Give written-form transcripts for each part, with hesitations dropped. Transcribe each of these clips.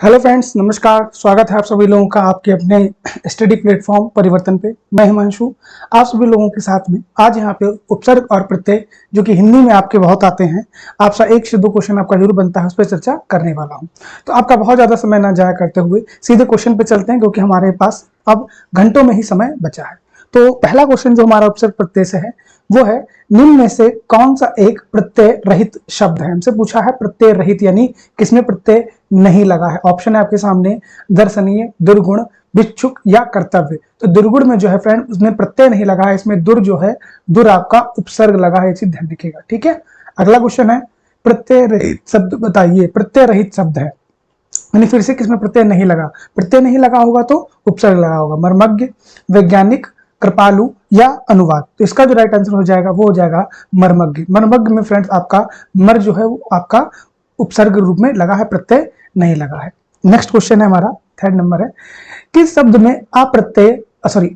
Hello friends, नमस्कार। स्वागत है आप सभी लोगों का आपके अपने स्टडी प्लेटफॉर्म परिवर्तन पे। मैं हिमांशु आप सभी लोगों के साथ में आज यहाँ पे उपसर्ग और प्रत्यय जो कि हिंदी में आपके बहुत आते हैं, आपसे 1 से 2 क्वेश्चन आपका जरूर बनता है, उस पर चर्चा करने वाला हूँ। तो आपका बहुत ज्यादा समय ना जाया करते हुए सीधे क्वेश्चन पे चलते हैं, क्योंकि हमारे पास अब घंटों में ही समय बचा है। तो पहला क्वेश्चन जो हमारा उपसर्ग प्रत्यय से है वो है, निम्न में से कौन सा एक प्रत्यय रहित शब्द है। हमसे पूछा है प्रत्यय रहित यानी किसमें प्रत्यय नहीं लगा है। ऑप्शन है आपके सामने, दर्शनीय, दुर्गुण, भिक्षुक या कर्तव्य। तो दुर्गुण में जो है फ्रेंड उसमें प्रत्यय नहीं लगा है, इसमें दुर जो है दुर आपका उपसर्ग लगा है, इसे ध्यान रखिएगा। ठीक है, अगला क्वेश्चन है, प्रत्यय रहित शब्द बताइए। प्रत्यय रहित शब्द है यानी फिर से किसमें प्रत्यय नहीं लगा। प्रत्यय नहीं लगा होगा तो उपसर्ग लगा होगा। मर्मज्ञ, वैज्ञानिक, कृपालु या अनुवाद। तो इसका जो राइट आंसर हो जाएगा वो हो जाएगा मर्मज्ञ। मर्मज्ञ में फ्रेंड्स आपका मर जो है वो आपका उपसर्ग रूप में लगा है, प्रत्यय नहीं लगा है। नेक्स्ट क्वेश्चन है हमारा, थर्ड नंबर है, किस शब्द में अप्रत्यय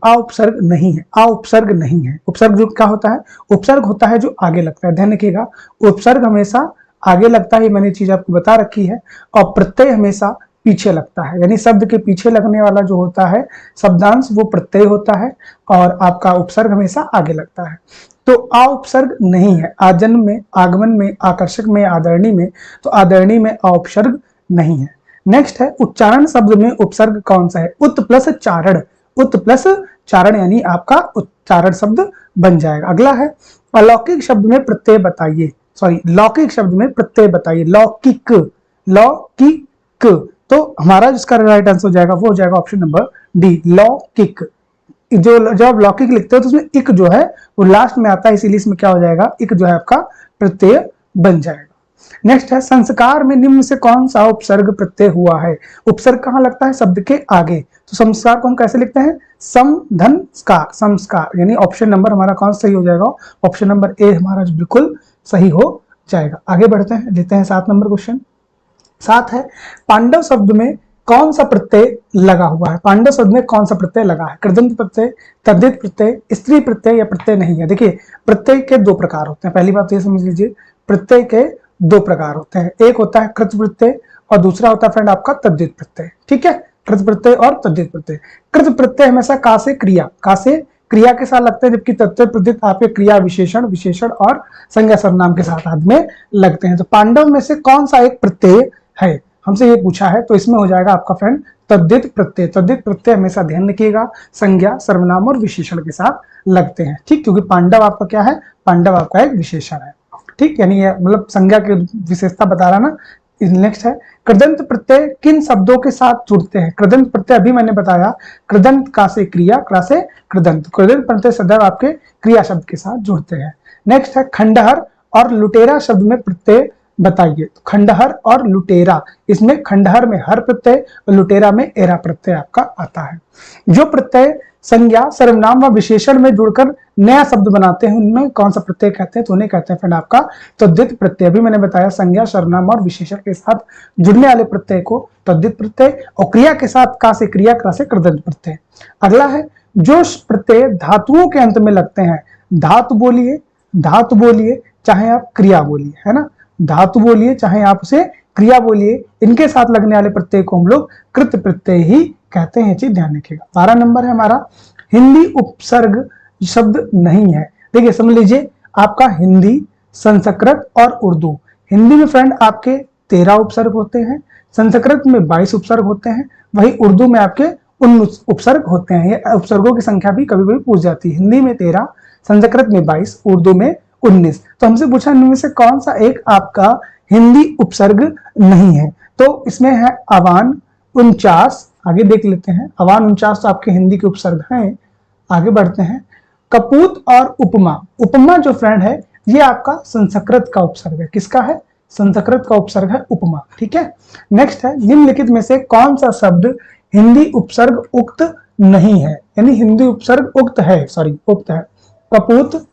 आ उपसर्ग नहीं है। आ उपसर्ग नहीं है। उपसर्ग जो क्या होता है, उपसर्ग होता है जो आगे लगता है। ध्यान रखिएगा, उपसर्ग हमेशा आगे लगता है, मैंने चीज आपको बता रखी है, और प्रत्यय हमेशा पीछे लगता है। यानी शब्द के पीछे लगने वाला जो होता है शब्दांश वो प्रत्यय होता है, और आपका उपसर्ग हमेशा आगे लगता है। तो आ उपसर्ग नहीं है। आजन्म में, आगमन में, आकर्षक में, आदरणी में। तो आदरणी में आ उपसर्ग नहीं है। नेक्स्ट है, उच्चारण शब्द में उपसर्ग कौन सा है। उत प्लस चारण, उत प्लस चारण यानी आपका उच्चारण शब्द बन जाएगा। अगला है, अलौकिक शब्द में प्रत्यय बताइए। लौकिक शब्द में प्रत्यय बताइए। लौकिक, लौकिक। तो हमारा जिसका राइट आंसर हो जाएगा वो हो जाएगा ऑप्शन नंबर डी, लौकिक। जो जब आप लौकिक लिखते हो तो उसमें इक जो है वो लास्ट में आता है, इसीलिए इसमें क्या हो जाएगा, इक जो है आपका प्रत्यय बन जाएगा। नेक्स्ट है, संस्कार में निम्न से कौन सा उपसर्ग प्रत्यय हुआ है। उपसर्ग कहाँ लगता है, शब्द के आगे। तो संस्कार को हम कैसे लिखते हैं, समधनस्कार, संस्कार। यानी ऑप्शन नंबर हमारा कौन सही हो जाएगा, ऑप्शन नंबर ए हमारा बिल्कुल सही हो जाएगा। आगे बढ़ते हैं, लेते हैं 7 नंबर क्वेश्चन। 7 है, पांडव शब्द में कौन सा प्रत्यय लगा हुआ है। पांडव शब्द में कौन सा प्रत्यय लगा है। कृदंत प्रत्यय, तद्धित प्रत्यय, स्त्री प्रत्यय या प्रत्यय नहीं है। देखिए, प्रत्यय के 2 प्रकार होते हैं। पहली बात ये समझ लीजिए, प्रत्यय के 2 प्रकार होते हैं। एक होता है कृत प्रत्यय और दूसरा होता है फ्रेंड आपका तद्धित प्रत्यय। ठीक है, कृत प्रत्यय और तद्धित प्रत्यय। कृत प्रत्यय हमेशा का से क्रिया के साथ लगते हैं, जबकि तद्धित प्रत्यय आपके क्रिया विशेषण, विशेषण और संज्ञा सर्वनाम के साथ आदि में लगते हैं। तो पांडव में से कौन सा एक प्रत्यय है, हमसे ये पूछा है, तो इसमें हो जाएगा आपका फ्रेंड तद्धित प्रत्यय। तद्धित प्रत्यय हमेशा ध्यान रखिएगा संज्ञा, सर्वनाम और विशेषण के साथ लगते हैं। ठीक, क्योंकि पांडव आपका क्या है, पांडव आपका एक विशेषण है। ठीक, यानी ये मतलब संज्ञा की विशेषता बता रहा ना। नेक्स्ट है, कृदंत प्रत्यय किन शब्दों के साथ जुड़ते हैं। कृदंत प्रत्यय अभी मैंने बताया, कृदंत का से क्रिया, क्रा से कृदंत। कृदंत प्रत्यय सदैव आपके क्रिया शब्द के साथ जुड़ते हैं। नेक्स्ट है, खंडहर और लुटेरा शब्द में प्रत्यय बताइए। तो खंडहर और लुटेरा, इसमें खंडहर में हर प्रत्यय और लुटेरा में एरा प्रत्यय आपका आता है। जो प्रत्यय संज्ञा, सर्वनाम व विशेषण में जुड़कर नया शब्द बनाते हैं उनमें कौन सा प्रत्यय कहते हैं, तो उन्हें कहते हैं फ्रेंड आपका तद्धित प्रत्यय। अभी मैंने बताया संज्ञा, सर्वनाम और विशेषण के साथ जुड़ने वाले प्रत्यय को तद्धित प्रत्यय, और क्रिया के साथ का से क्रिया, क्रा से कृदंत प्रत्यय। अगला है, जो प्रत्यय धातुओं के अंत में लगते हैं। धातु बोलिए, धातु बोलिए, चाहे आप क्रिया बोलिए, है ना, धातु बोलिए चाहे आप उसे क्रिया बोलिए, इनके साथ लगने वाले प्रत्यय को हम लोग कृत प्रत्यय ही कहते हैं। चीज ध्यान रखिएगा। 12 नंबर है हमारा, हिंदी उपसर्ग शब्द नहीं है। देखिए समझ लीजिए, आपका हिंदी, संस्कृत और उर्दू। हिंदी में फ्रेंड आपके 13 उपसर्ग होते हैं, संस्कृत में 22 उपसर्ग होते हैं, वही उर्दू में आपके 19 उपसर्ग होते हैं। ये उपसर्गों की संख्या भी कभी कभी पूछ जाती है। हिंदी में 13, संस्कृत में 22, उर्दू में 19। तो हमसे पूछा इनमें से कौन सा एक आपका हिंदी उपसर्ग नहीं है। तो इसमें है अवान 49, आगे देख लेते हैं। अवान 49 तो आपके हिंदी के उपसर्ग हैं। आगे बढ़ते हैं, कपूत और उपमा। उपमा जो फ्रेंड है ये आपका संस्कृत का उपसर्ग है। किसका है, संस्कृत का उपसर्ग है उपमा। ठीक है, नेक्स्ट है, निम्नलिखित में से कौन सा शब्द हिंदी उपसर्ग उक्त नहीं है। यानी हिंदी उपसर्ग उक्त है, उक्त है। कपूत,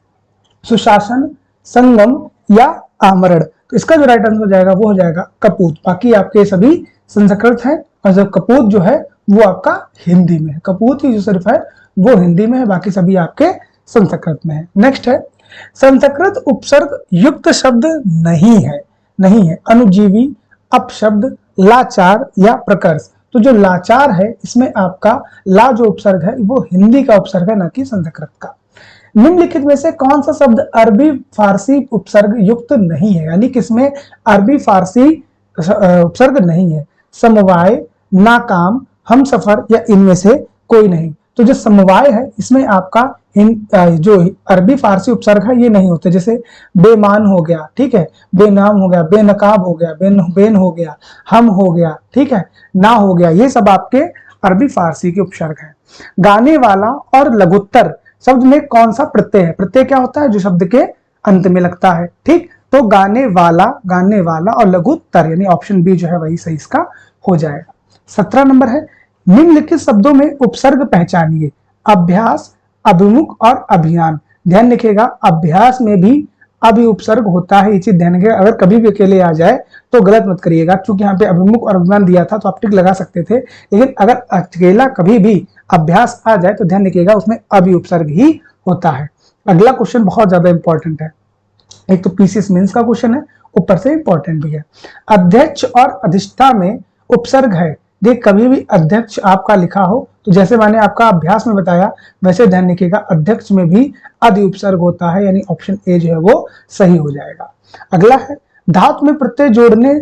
सुशासन, संगम या आमरण। तो इसका जो राइट आंसर हो जाएगा वो हो जाएगा कपूत। बाकी आपके सभी संस्कृत है, और जब कपूत जो है वो आपका हिंदी में है। कपूत ही जो सिर्फ है वो हिंदी में है, बाकी सभी आपके संस्कृत में है। नेक्स्ट है, संस्कृत उपसर्ग युक्त शब्द नहीं है। अनुजीवी, अपशब्द, लाचार या प्रकर्ष। तो जो लाचार है इसमें आपका ला जो उपसर्ग है वो हिंदी का उपसर्ग है, न कि संस्कृत का। निम्नलिखित में से कौन सा शब्द अरबी फारसी उपसर्ग युक्त नहीं है, यानी किसमें अरबी फारसी उपसर्ग नहीं है? समवाय, नाकाम, हमसफर या इनमें से कोई नहीं। तो जो समवाय है इसमें आपका जो अरबी फारसी उपसर्ग है ये नहीं होते, जैसे बेमान हो गया, ठीक है, बेनाम हो गया, बेनकाब हो गया, बेन हो गया, हम हो गया, ठीक है, ना हो गया, ये सब आपके अरबी फारसी के उपसर्ग हैं। गाने वाला और लघुत्तर शब्द में कौन सा प्रत्यय है? प्रत्यय क्या होता है? जो शब्द के अंत में लगता है, ठीक। तो गाने वाला और लघुत्तर यानी ऑप्शन बी जो है वही सही इसका हो जाएगा। 17 नंबर है, निम्नलिखित शब्दों में उपसर्ग पहचानिए। अभ्यास, अभिमुख और अभियान। ध्यान रखिएगा, अभ्यास में भी अभी उपसर्ग होता है, ये चीज ध्यान रखिएगा। अगर कभी भी अकेले आ जाए तो गलत मत करिएगा, क्योंकि यहाँ पे अभिमुख और अभिमान दिया था तो आप टिक लगा सकते थे, लेकिन अगर अकेला कभी भी अभ्यास आ जाए तो ध्यान रखिएगा उसमें अभी उपसर्ग ही होता है। अगला क्वेश्चन बहुत ज्यादा इंपॉर्टेंट है, एक तो पीसीएस मेंस का क्वेश्चन है, ऊपर से इंपॉर्टेंट भी है। अध्यक्ष और अधिष्ठा में उपसर्ग है। देख, कभी भी अध्यक्ष आपका लिखा हो तो जैसे मैंने आपका अभ्यास में बताया वैसे ध्यान रखिएगा अध्यक्ष में भी अधि उपसर्ग होता है, यानी ऑप्शन ए जो है वो सही हो जाएगा। अगला है, धातु में प्रत्यय जोड़ने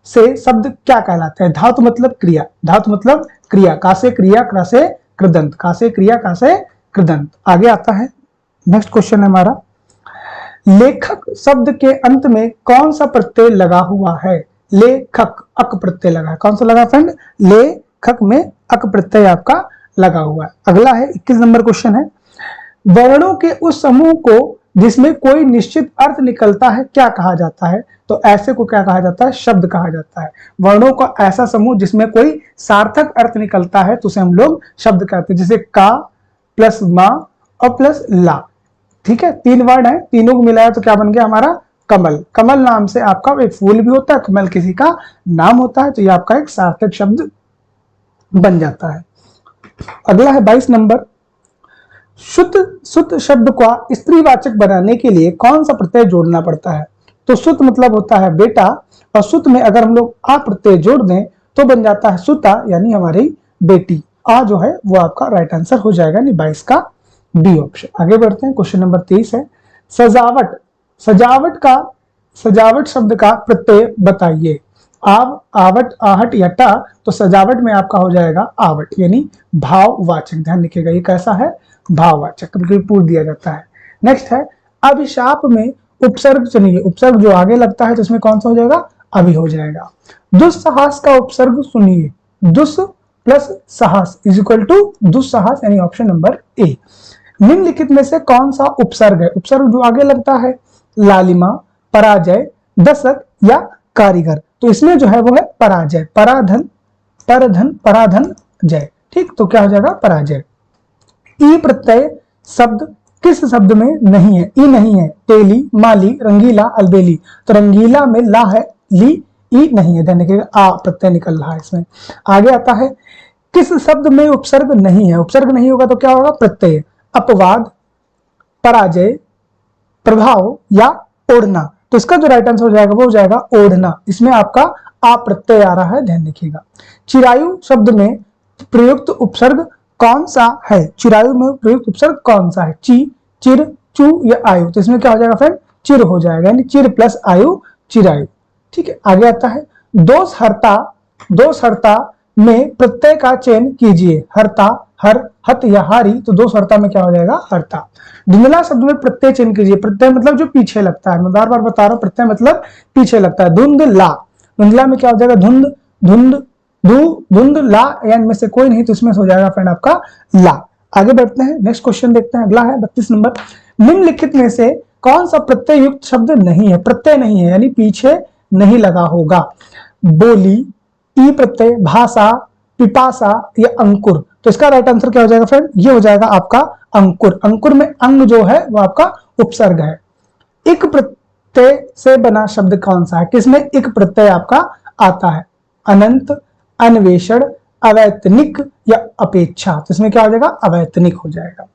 से शब्द क्या कहलाता है? धातु मतलब क्रिया, धातु मतलब क्रिया, का से क्रिया, क्रा से कृदंत, का से क्रिया, का से कृदंत। आगे आता है नेक्स्ट क्वेश्चन है हमारा, लेखक शब्द के अंत में कौन सा प्रत्यय लगा हुआ है? लेखक, अक प्रत्यय लगा है। कौन सा लगा फ्रेंड? लेखक में अक प्रत्यय आपका लगा हुआ है। अगला है 21 नंबर क्वेश्चन है, वर्णों के उस समूह को जिसमें कोई निश्चित अर्थ निकलता है क्या कहा जाता है? तो ऐसे को क्या कहा जाता है? शब्द कहा जाता है। वर्णों का ऐसा समूह जिसमें कोई सार्थक अर्थ निकलता है तो उसे हम लोग शब्द कहते हैं, जैसे का प्लस मा और प्लस ला, ठीक है, 3 वर्ड है, तीनों को मिलाया तो क्या बन गया हमारा? कमल। कमल नाम से आपका एक फूल भी होता है, कमल किसी का नाम होता है, तो ये आपका एक सार्थक शब्द बन जाता है। अगला है 22 नंबर, सुत शब्द का स्त्रीवाचक बनाने के लिए कौन सा प्रत्यय जोड़ना पड़ता है? तो सुत मतलब होता है बेटा, और सुत में अगर हम लोग आ प्रत्यय जोड़ दें तो बन जाता है सुता, यानी हमारी बेटी। आ जो है वो आपका राइट आंसर हो जाएगा, यानी 22 का डी ऑप्शन। आगे बढ़ते हैं, क्वेश्चन नंबर 23 है, सजावट। सजावट शब्द का प्रत्यय बताइए। आव, आवट, आहट या टा, तो सजावट में आपका हो जाएगा आवट, यानी भाववाचक। ध्यान रखिएगा ये कैसा है? भाववाचक, कभी पूछ दिया जाता है। नेक्स्ट है, अभिशाप में उपसर्ग चुनिए। उपसर्ग जो आगे लगता है तो इसमें कौन सा हो जाएगा? अभी हो जाएगा। दुस्साहस का उपसर्ग सुनिए। दुस प्लस साहस इज इक्वल टू दुस्साहस, यानी ऑप्शन नंबर ए। निम्नलिखित में से कौन सा उपसर्ग है? उपसर्ग जो आगे लगता है, लालिमा, पराजय, दशक या कारीगर। तो इसमें जो है वो है पराजय, पराधन, परधन, पराधन जय, ठीक, तो क्या हो जाएगा? पराजय। ई प्रत्यय शब्द किस शब्द में नहीं है? ई नहीं है, तेली, माली, रंगीला, अलबेली। तो रंगीला में ला है, ली, ई नहीं है, ध्यान रखिएगा आ प्रत्यय निकल रहा है इसमें। आगे आता है, किस शब्द में उपसर्ग नहीं है? उपसर्ग नहीं होगा तो क्या होगा? प्रत्यय। अपवाद, पराजय, प्रभाव या ओढ़ना। तो इसका जो राइट आंसर हो जाएगा वो हो जाएगा ओढ़ना, इसमें आपका आ प्रत्यय आ रहा है, ध्यान रखिएगा। चिरायु शब्द में प्रयुक्त उपसर्ग कौन सा है? चिरायु में प्रयुक्त उपसर्ग कौन सा है? ची, चिर, चू या आयु। तो इसमें क्या हो जाएगा फ्रेंड? चिर हो जाएगा, यानी चिर प्लस आयु, चिरायु, ठीक है। आगे आता है, दोषहर्ता में प्रत्यय का चयन कीजिए। हर्ता, हर, हत या हारी। तो दोषहर्ता में क्या हो जाएगा? हर्ता। धुंधला शब्द में प्रत्यय चयन कीजिए। प्रत्यय मतलब जो पीछे लगता है, मैं बार बार बता रहा हूं, प्रत्यय मतलब पीछे लगता है। धुंधला, धुंधला में क्या हो जाएगा? धुंध, धुंध, धुंध ला, या इनमें से कोई नहीं, तो इसमें हो जाएगा फ्रेंड आपका ला। आगे बढ़ते हैं, नेक्स्ट क्वेश्चन देखते हैं। अगला है 32 नंबर, निम्नलिखित में से कौन सा प्रत्यय युक्त शब्द नहीं है? प्रत्यय नहीं है यानी पीछे नहीं लगा होगा। बोली, ई प्रत्यय, भाषा, पिपासा या अंकुर। तो इसका राइट आंसर क्या हो जाएगा फ्रेंड? ये हो जाएगा आपका अंकुर। अंकुर में अंग जो है वो आपका उपसर्ग है। इक प्रत्यय से बना शब्द कौन सा है? किसमें इक प्रत्यय आपका आता है? अनंत, अन्वेषण, अवैतनिक या अपेक्षा। तो इसमें क्या हो जाएगा? अवैतनिक हो जाएगा।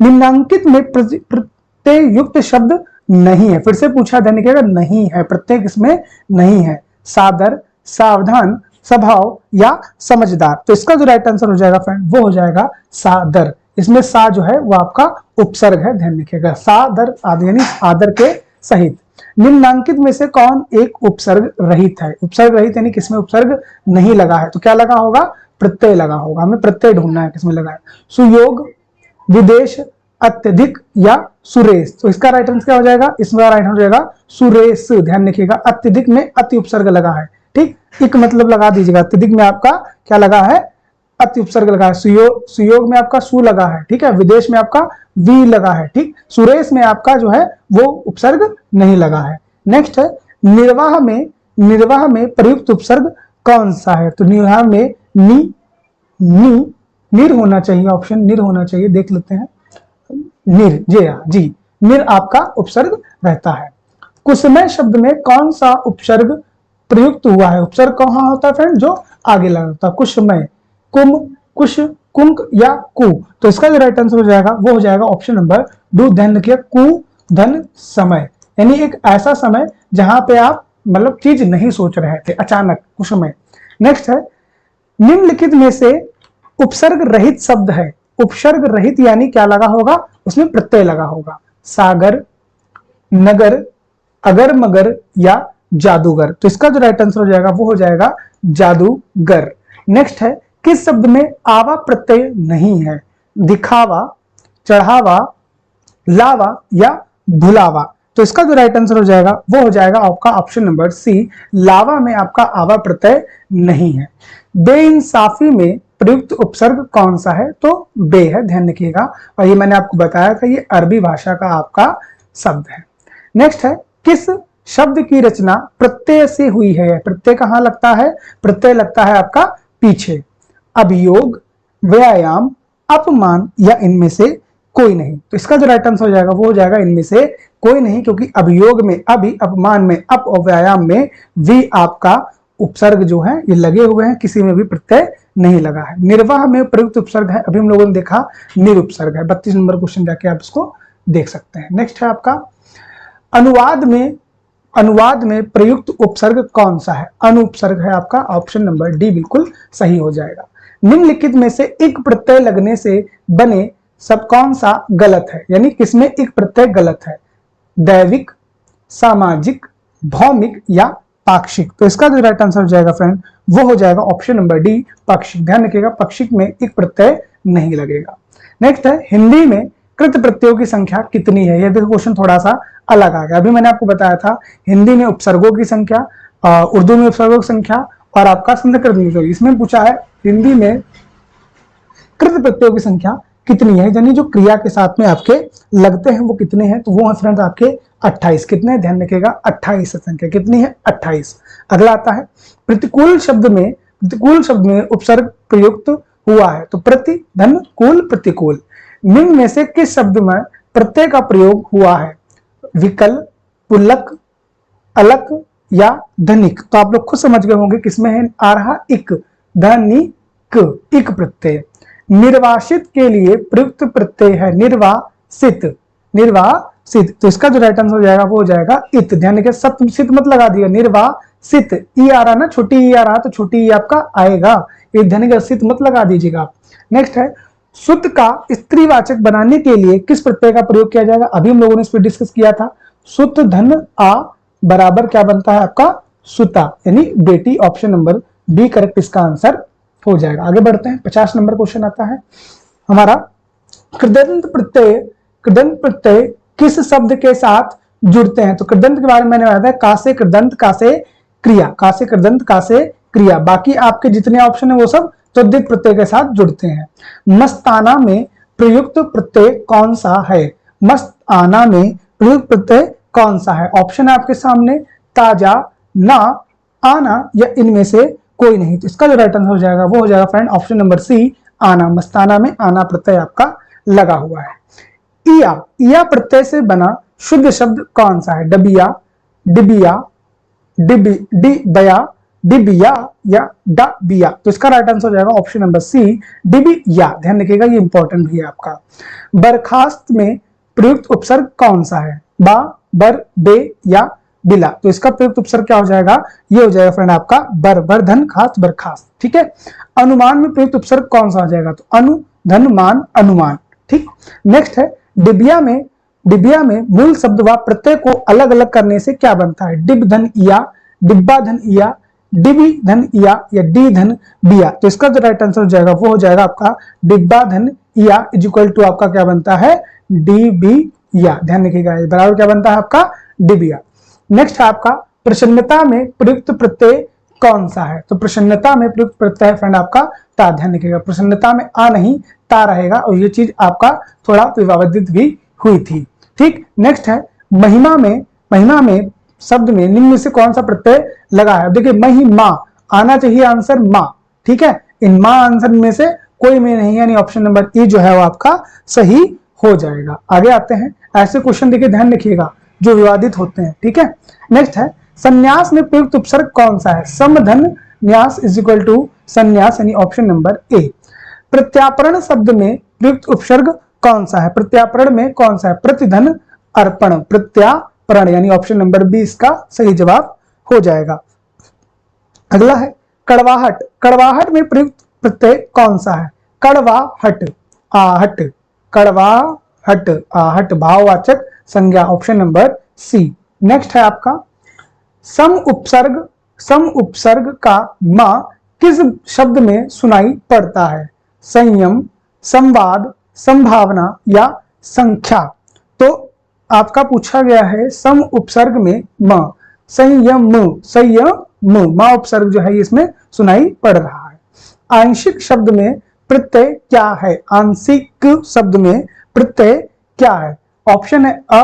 निम्नांकित में प्रत्यय युक्त शब्द नहीं है। फिर से पूछा, ध्यान रखिएगा, नहीं है, प्रत्यय इसमें नहीं है। सादर, सावधान, स्वभाव या समझदार। तो इसका जो राइट आंसर हो जाएगा फ्रेंड वो हो जाएगा सादर। इसमें सा जो है वो आपका उपसर्ग है, ध्यान रखिएगा, सादर आदि यानी आदर के सहित। निम्नांकित में से कौन एक उपसर्ग रहित है? उपसर्ग रहित यानी किसमें उपसर्ग नहीं लगा है, तो क्या लगा होगा? प्रत्यय लगा होगा। हमें प्रत्यय ढूंढना है किसमें लगा है। सुयोग, विदेश, अत्यधिक या सुरेश। तो इसका राइट आंसर क्या हो जाएगा? इसमें राइट आंसर हो जाएगा सुरेश। ध्यान रखिएगा, अत्यधिक में अति उपसर्ग लगा है, ठीक, एक मतलब लगा दीजिएगा। अत्यधिक में आपका क्या लगा है? अति उपसर्ग लगा है। सुयोग में आपका सु लगा है, ठीक है। विदेश में आपका वी लगा है, ठीक। सुरेश में आपका जो है वो उपसर्ग नहीं लगा है। नेक्स्ट है निर्वाह में प्रयुक्त उपसर्ग कौन सा है? तो निर्वाह में निर होना चाहिए, ऑप्शन निर होना चाहिए, देख लेते हैं। निर, जी निर आपका उपसर्ग रहता है। कुसमय शब्द में कौन सा उपसर्ग प्रयुक्त हुआ है? उपसर्ग कहाँ होता है फ्रेंड? जो आगे लगा होता है। कुसमय, कुम, कुश, कुंक या कु। तो इसका जो राइट आंसर हो जाएगा वो हो जाएगा ऑप्शन नंबर डू। ध्यान रखिए, कु धन समय, यानी एक ऐसा समय जहां पे आप मतलब चीज नहीं सोच रहे थे, अचानक, कुसमय। नेक्स्ट है निम्नलिखित में से उपसर्ग रहित शब्द है। उपसर्ग रहित यानी क्या लगा होगा? उसमें प्रत्यय लगा होगा। सागर, नगर, अगर मगर या जादूगर। तो इसका जो राइट आंसर हो जाएगा वो हो जाएगा जादूगर। नेक्स्ट है किस शब्द में आवा प्रत्यय नहीं है? दिखावा, चढ़ावा, लावा या भुलावा। तो इसका जो राइट आंसर हो जाएगा वो हो जाएगा आपका ऑप्शन नंबर सी, लावा में आपका आवा प्रत्यय नहीं है। बेइंसाफी में प्रयुक्त उपसर्ग कौन सा है? तो बे है, ध्यान रखिएगा। और ये मैंने आपको बताया था, ये अरबी भाषा का आपका शब्द है। नेक्स्ट है किस शब्द की रचना प्रत्यय से हुई है? प्रत्यय कहां लगता है? प्रत्यय लगता है आपका पीछे। अभियोग, व्यायाम, अपमान या इनमें से कोई नहीं। तो इसका जो राइट आंसर हो जाएगा वो हो जाएगा इनमें से कोई नहीं, क्योंकि अभियोग में अभि, अपमान में अप और व्यायाम में वी आपका उपसर्ग जो है ये लगे हुए हैं, किसी में भी प्रत्यय नहीं लगा है। निर्वाह में प्रयुक्त उपसर्ग है, अभी हम लोगों ने देखा निरुपसर्ग है। 32 नंबर क्वेश्चन जाके आप इसको देख सकते हैं। नेक्स्ट है आपका अनुवाद में प्रयुक्त उपसर्ग कौन सा है? अनुपसर्ग है आपका, ऑप्शन नंबर डी बिल्कुल सही हो जाएगा। निम्नलिखित में से एक प्रत्यय लगने से बने सब कौन सा गलत है? यानी किसमें एक प्रत्यय गलत है? दैविक, सामाजिक, भौमिक या पाक्षिक। तो इसका जो राइट आंसर हो जाएगा फ्रेंड वो हो जाएगा ऑप्शन नंबर डी, पाक्षिक। ध्यान रखिएगा, पाक्षिक में एक प्रत्यय नहीं लगेगा। नेक्स्ट है हिंदी में कृत प्रत्ययों की संख्या कितनी है? यह देखो क्वेश्चन थोड़ा सा अलग आ गया। अभी मैंने आपको बताया था हिंदी में उपसर्गों की संख्या, उर्दू में उपसर्गों की संख्या और आपका संधिकृत प्रत्यय। इसमें पूछा है हिंदी में कृत प्रत्ययों की संख्या कितनी है, यानी जो क्रिया के साथ में आपके लगते हैं वो कितने हैं? तो वो है फ्रेंड्स आपके 28। कितने? ध्यान रखिएगा 28 संख्या कितनी है? 28। अगला आता है प्रतिकूल शब्द में उपसर्ग प्रयुक्त हुआ है। तो प्रति, धन, कूल, प्रतिकूल। निम्न में से किस शब्द में प्रत्यय का प्रयोग हुआ है? विकल, पुलक, अलक या धनिक। तो आप लोग खुद समझ गए होंगे किसमें है आ रहा इक, धनिक, इक प्रत्यय। निर्वासित के लिए प्रयुक्त प्रत्यय है निर्वासित, निर्वासित। तो इसका जो राइट आंसर हो जाएगा वो हो जाएगा इत। ध्यान रखिए, सित मत लगा दिया, निर्वासित। ई आ रहा ना, छोटी ई आ रहा, तो छोटी ई आपका आएगा, ये ध्यान रखिएगा, सित मत लगा दीजिएगा। नेक्स्ट है सुत का स्त्रीवाचक बनाने के लिए किस प्रत्यय का प्रयोग किया जाएगा? अभी हम लोगों ने इस पर डिस्कस किया था। सुत धन आ बराबर क्या बनता है आपका? सुता, यानी बेटी। ऑप्शन नंबर बी करेक्ट इसका आंसर हो जाएगा। आगे बढ़ते हैं, 50 नंबर क्वेश्चन आता है हमारा। कृदंत प्रत्यय किस शब्द के साथ जुड़ते हैं? तो कृदंत के बारे में मैंने बताया, का से कृदंत, का से क्रिया, का से कृदंत, का से क्रिया। बाकी आपके जितने ऑप्शन है वो सब तद्धित प्रत्यय के साथ जुड़ते हैं। मस्ताना में प्रयुक्त प्रत्यय कौन सा है? मस्ताना में प्रयुक्त प्रत्यय कौन सा है? ऑप्शन है आपके सामने, ताजा, ना, आना या इनमें से कोई नहीं। तो इसका जो राइट आंसर हो जाएगा वो हो जाएगा फ्रेंड ऑप्शन नंबर सी, आना। मस्ताना में आना प्रत्यय आपका लगा हुआ है। इया प्रत्यय से बना शुद्ध शब्द कौन सा है? डबिया, डिबिया, डिबया, डिबिया या डबिया। तो इसका राइट आंसर हो जाएगा ऑप्शन नंबर सी, डिबिया। ध्यान रखिएगा, ये इंपॉर्टेंट भी है आपका। बर्खास्त में प्रयुक्त उपसर्ग कौन सा है? बा, बर, बे या बिला। तो इसका प्रयुक्त उपसर्ग क्या हो जाएगा, ये हो जाएगा फ्रेंड आपका बर, बर धन खास बरखास्त। ठीक है, अनुमान में प्रयुक्त उपसर्ग कौन सा हो जाएगा, तो अनु धन मान अनुमान। ठीक, नेक्स्ट है डिबिया में, डिबिया में मूल शब्द व प्रत्यय को अलग अलग करने से क्या बनता है, डिब धन इया, डिब्बा धन इया, डिबी धन इया या डी धन बिया। तो इसका जो राइट आंसर हो जाएगा वो हो जाएगा आपका डिब्बा धन इया इज इक्वल टू आपका क्या बनता है, डी बी या। ध्यान रखिएगा बराबर क्या बनता है आपका डिबिया। नेक्स्ट है आपका प्रसन्नता में प्रयुक्त प्रत्यय कौन सा है, तो प्रसन्नता में प्रयुक्त प्रत्यय फ्रेंड आपका ता। ध्यान रखिएगा प्रसन्नता में आ नहीं ता रहेगा और ये चीज आपका थोड़ा विवादित भी हुई थी। ठीक, नेक्स्ट है महिमा में, महिमा में शब्द में निम्न में से कौन सा प्रत्यय लगा है। देखिए महिमा आना चाहिए आंसर माँ। ठीक है, इन माँ आंसर में से कोई में नहीं है, यानी ऑप्शन नंबर ई जो है वो आपका सही हो जाएगा। आगे आते हैं, ऐसे क्वेश्चन देखिए ध्यान रखिएगा जो विवादित होते हैं। ठीक है, नेक्स्ट है संन्यास में प्रयुक्त उपसर्ग कौन सा है, समधन न्यास इज इक्वल टू संन्यास, यानी ऑप्शन नंबर ए। प्रत्यापरण शब्द में प्रयुक्त उपसर्ग कौन सा है, प्रत्यापरण में कौन सा है, प्रतिधन अर्पण, प्रत्यापरण, यानी ऑप्शन नंबर बी इसका सही जवाब हो जाएगा। अगला है कड़वाहट, कड़वाहट में प्रयुक्त प्रत्यय कौन सा है, कड़वाहट, आहट, कड़वाहट, आहट, भाववाचक संज्ञा, ऑप्शन नंबर सी। नेक्स्ट है आपका सम उपसर्ग, सम उपसर्ग का मा किस शब्द में सुनाई पड़ता है, संयम, संवाद, संभावना या संख्या। तो आपका पूछा गया है सम उपसर्ग में म, संयम, संयम, मा उपसर्ग जो है इसमें सुनाई पड़ रहा है। आंशिक शब्द में प्रत्यय क्या है, आंशिक शब्द में प्रत्यय क्या है, ऑप्शन है अ,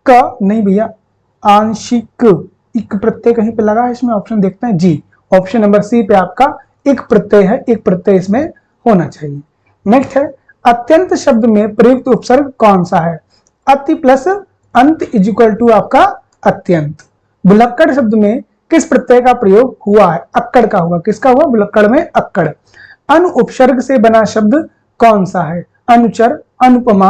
क, नहीं भैया आंशिक, इक प्रत्यय कहीं पे लगा है इसमें, ऑप्शन देखते हैं जी, ऑप्शन नंबर सी पे आपका एक प्रत्यय है, एक प्रत्यय इसमें होना चाहिए। नेक्स्ट है अत्यंत शब्द में प्रयुक्त उपसर्ग कौन सा है, अति प्लस अंत इज इक्वल टू आपका अत्यंत। बुलक्कड़ शब्द में किस प्रत्यय का प्रयोग हुआ है, अक्कड़ का हुआ, किसका हुआ, बुलक्कड़ में अक्कड़। अनु उपसर्ग से बना शब्द कौन सा है, अनुचर, अनुपमा,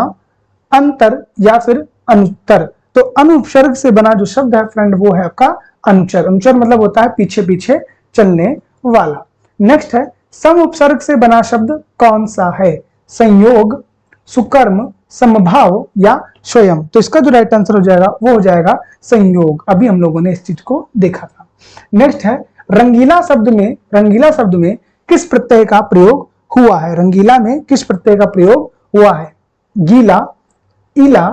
अंतर या फिर अनुत्तर। तो अनु उपसर्ग से बना जो शब्द है फ्रेंड वो है आपका अनुचर, अनुचर मतलब होता है पीछे पीछे चलने वाला। नेक्स्ट है सम उपसर्ग से बना शब्द कौन सा है, संयोग, सुकर्म, समभाव या स्वयं। तो इसका जो राइट आंसर हो जाएगा वो हो जाएगा संयोग, अभी हम लोगों ने इस चीज को देखा था। नेक्स्ट है रंगीला शब्द में, रंगीला शब्द में किस प्रत्यय का प्रयोग हुआ है, रंगीला में किस प्रत्यय का प्रयोग हुआ है, गीला, इला,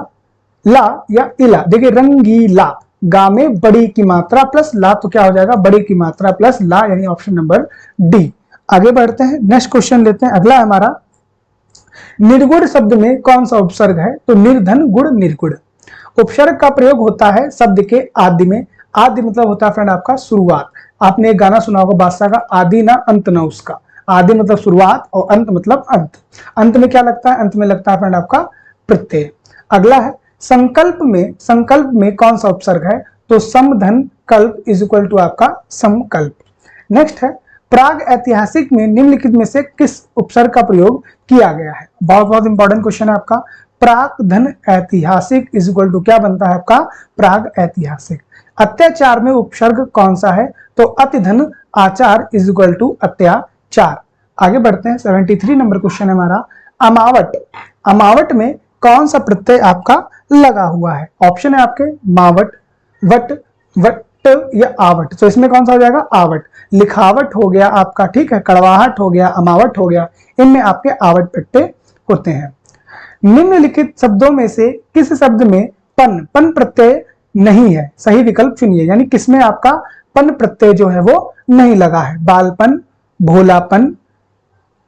ला या इला। देखिए रंगीला, गा में बड़ी की मात्रा प्लस ला, तो क्या हो जाएगा बड़ी की मात्रा प्लस ला, यानी ऑप्शन नंबर डी। आगे बढ़ते हैं, नेक्स्ट क्वेश्चन लेते हैं। अगला है हमारा निर्गुण शब्द में कौन सा उपसर्ग है, तो निर्धन गुण निर्गुण। उपसर्ग का प्रयोग होता है शब्द के आदि में, आदि मतलब होता है फ्रेंड आपका शुरुआत। आपने एक गाना सुना होगा बादशाह का, आदि ना अंत ना उसका, आदि मतलब शुरुआत और अंत मतलब अंत। अंत में क्या लगता है, अंत में लगता है फ्रेंड आपका प्रत्यय। अगला है संकल्प में, संकल्प में कौन सा उपसर्ग है, तो समधन कल्प इज इक्वल टू आपका संकल्प। नेक्स्ट है प्राग ऐतिहासिक में निम्नलिखित में से किस उपसर्ग का प्रयोग किया गया है, बहुत बहुत इंपॉर्टेंट क्वेश्चन है आपका। प्राग धन ऐतिहासिक इज इक्वल टू क्या बनता है आपका प्राग ऐतिहासिक। अत्याचार में उपसर्ग कौन सा है, तो अति धन आचार इज इक्वल टू अत्याचार। आगे बढ़ते हैं, 73 नंबर क्वेश्चन है हमारा अमावट। अमावट में कौन सा प्रत्यय आपका लगा हुआ है, ऑप्शन है आपके मावट, वट, वट या आवट। तो इसमें कौन सा हो जाएगा आवट। लिखावट हो गया आपका, ठीक है, कड़वाहट हो गया, अमावट हो गया, इनमें आपके आवट प्रत्यय होते हैं। निम्नलिखित शब्दों में से किस शब्द में पन, पन प्रत्यय नहीं है, सही विकल्प चुनिए। यानी किसमें आपका पन प्रत्यय जो है वो नहीं लगा है, बालपन, भोलापन,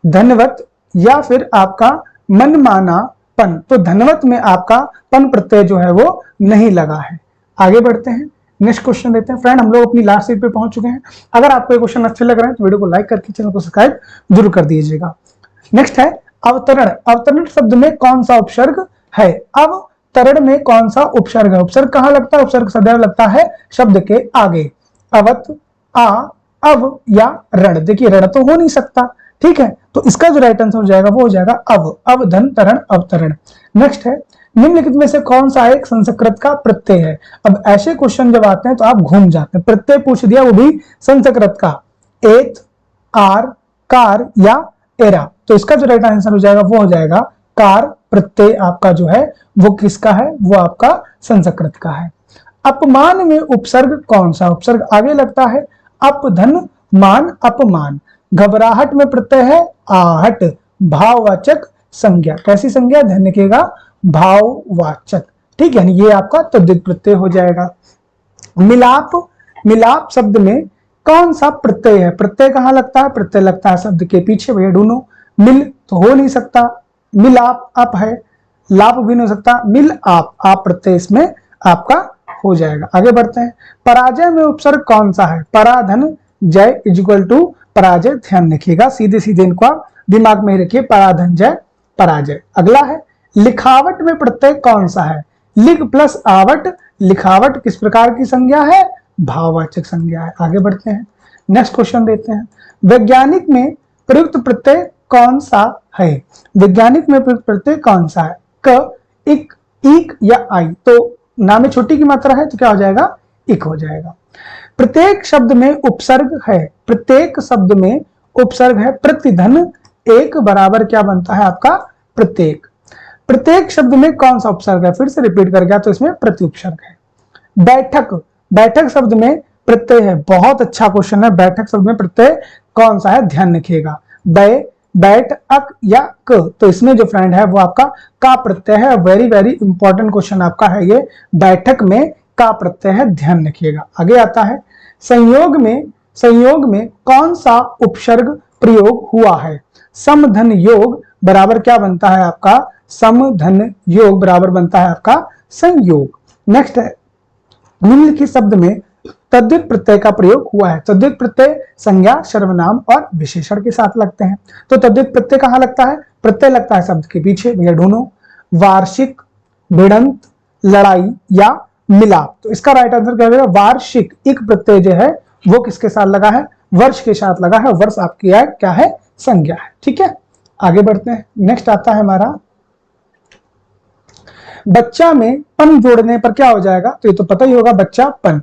धनवत या फिर आपका मनमानापन। तो धनवत में आपका पन प्रत्यय जो है वो नहीं लगा है। आगे बढ़ते हैं, नेक्स्ट क्वेश्चन देते हैं। फ्रेंड हम लोग अपनी लास्ट सीट पे पहुंच चुके हैं। अगर आपको ये क्वेश्चन अच्छे लग रहे हैं तो वीडियो को लाइक करके चैनल को सब्सक्राइब जरूर कर दीजिएगा। नेक्स्ट है अवतरण। अवतरण शब्द में कौन सा उपसर्ग है, अवतरण में कौन सा उपसर्ग है। उपसर्ग कहां लगता है, उपसर्ग सदैव लगता है शब्द के आगे। अवत, आ, अव या रण। देखिए रण तो हो नहीं सकता, ठीक है, तो इसका जो राइट आंसर हो जाएगा वो हो जाएगा अव, अवधन तरण अवतरण। नेक्स्ट है निम्नलिखित में से कौन सा एक संस्कृत का प्रत्यय है? अब ऐसे क्वेश्चन जब आते हैं तो आप घूम जाते हैं। प्रत्यय पूछ दिया, वो भी संस्कृत का, एत, आर, कार या एरा। तो इसका जो राइट आंसर हो जाएगा वो हो जाएगा कार प्रत्यय आपका जो है वो किसका है? वो आपका संस्कृत का है। अपमान में उपसर्ग कौन सा? उपसर्ग आगे लगता है अप धन मान अपमान। घबराहट में प्रत्यय है आहट, भाववाचक संज्ञा। कैसी संज्ञा? ध्यान रखिएगा, भाववाचक। ठीक है, ये आपका तद्धित प्रत्यय हो जाएगा। मिलाप, मिलाप शब्द में कौन सा प्रत्यय है? प्रत्यय कहां लगता है? प्रत्यय लगता है शब्द के पीछे, भैया ढूंढो। मिल तो हो नहीं सकता, मिलाप अप है, लाप भी नहीं हो सकता, मिल आप प्रत्यय इसमें आपका हो जाएगा। आगे बढ़ते हैं। पराजय में उपसर्ग कौन सा है? पराधन जय इक्वल टू पराजय। ध्यान रखिएगा, सीधे सीधे इनको आप दिमाग में ही रखिए, पराधन जय पराजय। अगला है लिखावट में प्रत्यय कौन सा है? लिख प्लस आवट। लिखावट किस प्रकार की संज्ञा है? भाववाचक संज्ञा है। आगे बढ़ते हैं, नेक्स्ट क्वेश्चन देते हैं। वैज्ञानिक में प्रयुक्त प्रत्यय कौन सा है? वैज्ञानिक में प्रयुक्त प्रत्यय कौन सा है? क, इक, ईक या आई। तो नाम में छोटी की मात्रा है तो क्या हो जाएगा? इक हो जाएगा। प्रत्येक शब्द में उपसर्ग है, प्रत्येक शब्द में उपसर्ग है प्रतिधन एक बराबर क्या बनता है आपका? प्रत्येक। प्रत्येक शब्द में कौन सा उपसर्ग है? फिर से रिपीट कर गया तो इसमें प्रति उपसर्ग है। बैठक, बैठक शब्द में प्रत्यय है। बहुत अच्छा क्वेश्चन है, बैठक शब्द में प्रत्यय कौन सा है? ध्यान रखिएगा, बै, बैठ, अक या क। तो इसमें जो फ्रेंड है वो आपका का प्रत्यय है। वेरी वेरी इंपॉर्टेंट क्वेश्चन आपका है ये, बैठक में का प्रत्यय है, ध्यान रखिएगा। आगे आता है संयोग में, संयोग में कौन सा उपसर्ग प्रयोग हुआ है? समधन योग बराबर क्या बनता है आपका? समधन योग बराबर बनता है आपका संयोग। नेक्स्ट है निम्नलिखित शब्द में तद्धित प्रत्यय का प्रयोग हुआ है। तद्धित प्रत्यय संज्ञा, सर्वनाम और विशेषण के साथ लगते हैं। तो तद्धित प्रत्यय कहां लगता है? प्रत्यय लगता है शब्द के पीछे, भैया ढूंढो। वार्षिक, भिड़ंत, लड़ाई या मिलाप। तो इसका राइट आंसर क्या होगा? वार्षिक। एक प्रत्यय जो है वो किसके साथ लगा है? वर्ष के साथ लगा है। वर्ष आपकी है क्या है? संज्ञा है। ठीक है, आगे बढ़ते हैं। नेक्स्ट आता है हमारा बच्चा में पन जोड़ने पर क्या हो जाएगा? तो ये तो पता ही होगा, बच्चा पन।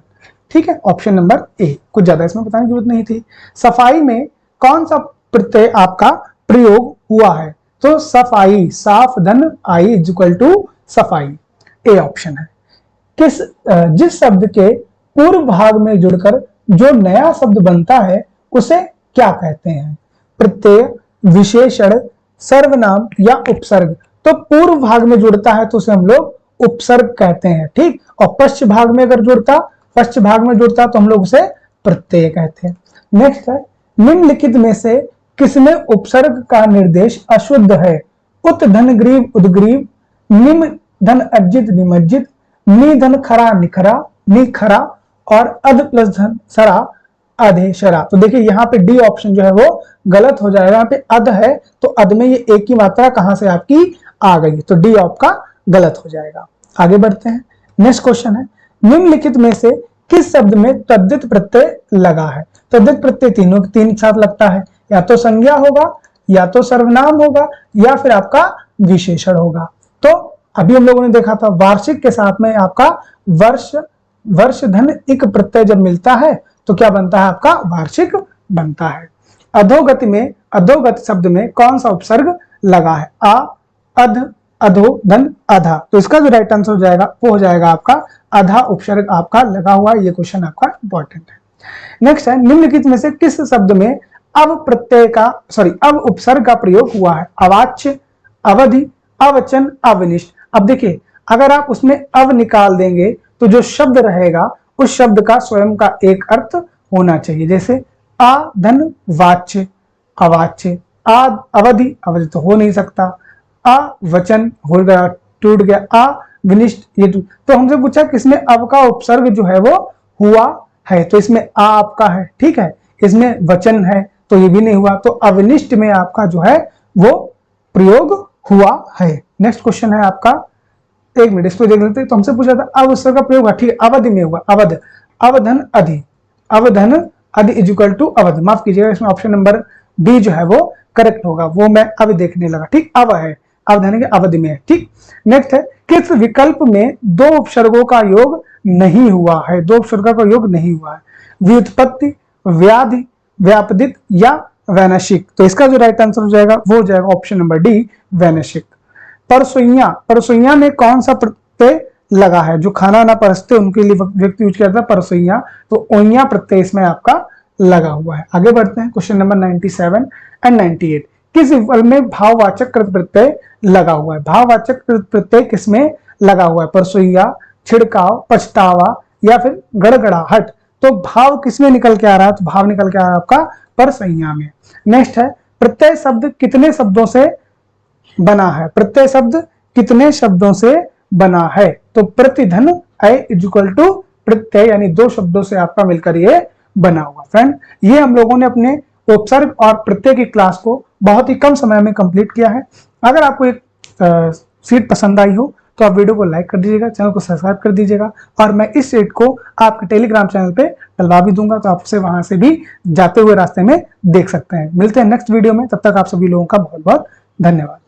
ठीक है, ऑप्शन नंबर ए। कुछ ज्यादा इसमें बताने की जरूरत नहीं थी। सफाई में कौन सा प्रत्यय आपका प्रयोग हुआ है? तो सफाई, साफ धन आई इक्वल टू सफाई, ए ऑप्शन है। किस जिस शब्द के पूर्व भाग में जुड़कर जो नया शब्द बनता है उसे क्या कहते हैं? प्रत्यय, विशेषण, सर्वनाम या उपसर्ग। तो पूर्व भाग में जुड़ता है तो उसे हम लोग उपसर्ग कहते हैं। ठीक, और पश्चिम भाग में अगर जुड़ता, पश्चिम भाग में जुड़ता तो हम लोग उसे प्रत्यय कहते हैं। नेक्स्ट है निम्नलिखित में से किसमें उपसर्ग का निर्देश अशुद्ध है? उत धन ग्रीव उद्ग्रीव, निम धन अर्जित निमज्जित, नि धन खरा निखरा निखरा और अध प्लस धन सरा अधेशरा। तो देखिए यहाँ पे डी ऑप्शन जो है वो गलत हो जाएगा। यहाँ पे अध है तो अध में ये एक की मात्रा कहां से आपकी आ गई, तो डी आपका गलत हो जाएगा। आगे बढ़ते हैं, नेक्स्ट क्वेश्चन है निम्नलिखित में से किस शब्द में तद्धित प्रत्यय लगा है? तद्धित प्रत्यय तीन साथ लगता है, या तो संज्ञा होगा, या तो सर्वनाम होगा, या फिर आपका विशेषण होगा। तो अभी हम लोगों ने देखा था वार्षिक के साथ में आपका वर्ष, वर्ष धन इक प्रत्यय जब मिलता है तो क्या बनता है? आपका वार्षिक बनता है। अधोगति में, अधोगति शब्द में कौन सा उपसर्ग लगा है? आ, अध, अधो, धन, अधा। तो इसका जो राइट आंसर हो जाएगा वो हो जाएगा आपका अधा उपसर्ग आपका लगा हुआ। ये क्वेश्चन आपका इंपॉर्टेंट है। नेक्स्ट है निम्नलिखित में से किस शब्द में अब प्रत्यय का अब उपसर्ग का प्रयोग हुआ है? अवाच्य, अवधि, अवचन, अवनिष्ठ। अब देखिए अगर आप उसमें अव निकाल देंगे तो जो शब्द रहेगा उस शब्द का स्वयं का एक अर्थ होना चाहिए। जैसे आ धन वाच्य, अवाच्य, आ अवधि, अवधि तो हो नहीं सकता, आ वचन हो गया, टूट गया, आ विनिष्ठ, ये तो हमसे पूछा किसमें अव का उपसर्ग जो है वो हुआ है, तो इसमें आ आपका है। ठीक है, इसमें वचन है तो ये भी नहीं हुआ, तो अविनिष्ट में आपका जो है वो प्रयोग हुआ है। नेक्स्ट क्वेश्चन है आपका, एक मिनट इसको देख लेते हैं। तो हमसे पूछा था अवसर का प्रयोग, ठीक है, अवधि में हुआ, अवध, अवधन अधि, अवधन अधि इक्वल टू अवध। माफ कीजिएगा, इसमें ऑप्शन नंबर बी जो है वो करेक्ट होगा, वो मैं अभी देखने लगा। ठीक, अव है, अवधन के अवधि में है। ठीक, नेक्स्ट है किस विकल्प में दो उपसर्गों का योग नहीं हुआ है? दो उपसर्गों का योग नहीं हुआ है। व्युत्पत्ति, व्याधि, व्यापदित या वैनशिक। तो इसका जो राइट आंसर हो जाएगा वो हो जाएगा ऑप्शन नंबर डी, वैनशिक। परसोइया, परसोइया में कौन सा प्रत्यय लगा है? जो खाना ना परसते उनके लिए व्यक्ति यूज किया था परसोइया, तो ओइया प्रत्यय इसमें आपका लगा हुआ है। आगे बढ़ते हैं, क्वेश्चन नंबर 97 एंड 98। किस विकल्प में भाववाचक कृत प्रत्यय लगा हुआ है? भाववाचक कृत प्रत्यय किसमें लगा हुआ है? परसोइया, छिड़काव, पछतावा या फिर गड़गड़ाहट। तो भाव किसमें निकल के आ रहा है? तो भाव निकल के आ रहा है आपका परसोइया में। नेक्स्ट है, प्रत्यय शब्द कितने शब्दों से बना है? प्रत्यय शब्द कितने शब्दों से बना है? तो प्रतिधन ऐ इक्वल टू प्रत्यय, यानी दो शब्दों से आपका मिलकर ये बना हुआ। फ्रेंड, ये हम लोगों ने अपने उपसर्ग और प्रत्यय की क्लास को बहुत ही कम समय में कंप्लीट किया है। अगर आपको एक सीट पसंद आई हो तो आप वीडियो को लाइक कर दीजिएगा, चैनल को सब्सक्राइब कर दीजिएगा, और मैं इस सीट को आपके टेलीग्राम चैनल पे डलवा भी दूंगा, तो आप उसे वहां से भी जाते हुए रास्ते में देख सकते हैं। मिलते हैं नेक्स्ट वीडियो में, तब तक आप सभी लोगों का बहुत बहुत धन्यवाद।